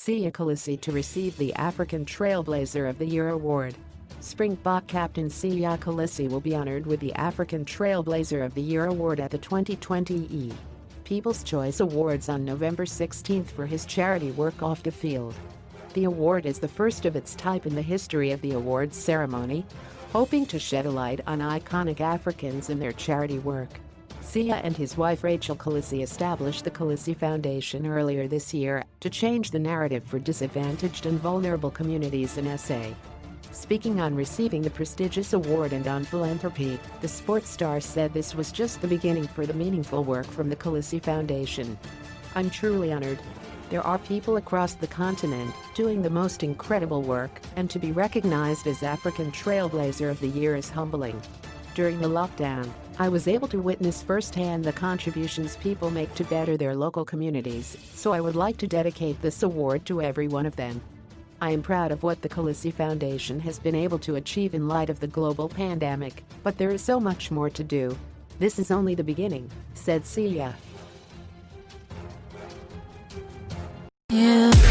Siya Kolisi to receive the African Trailblazer of the Year award. Springbok captain Siya Kolisi will be honored with the African Trailblazer of the Year award at the 2020 People's Choice Awards on November 16 for his charity work off the field. The award is the first of its type in the history of the awards ceremony, hoping to shed a light on iconic Africans and their charity work. Siya and his wife Rachel Kolisi established the Kolisi Foundation earlier this year to change the narrative for disadvantaged and vulnerable communities in SA. Speaking on receiving the prestigious award and on philanthropy, the sports star said this was just the beginning for the meaningful work from the Kolisi Foundation. "I'm truly honored. There are people across the continent doing the most incredible work, and to be recognized as African Trailblazer of the Year is humbling. During the lockdown, I was able to witness firsthand the contributions people make to better their local communities, so I would like to dedicate this award to every one of them. I am proud of what the Kolisi Foundation has been able to achieve in light of the global pandemic, but there is so much more to do. This is only the beginning," said Siya. Yeah.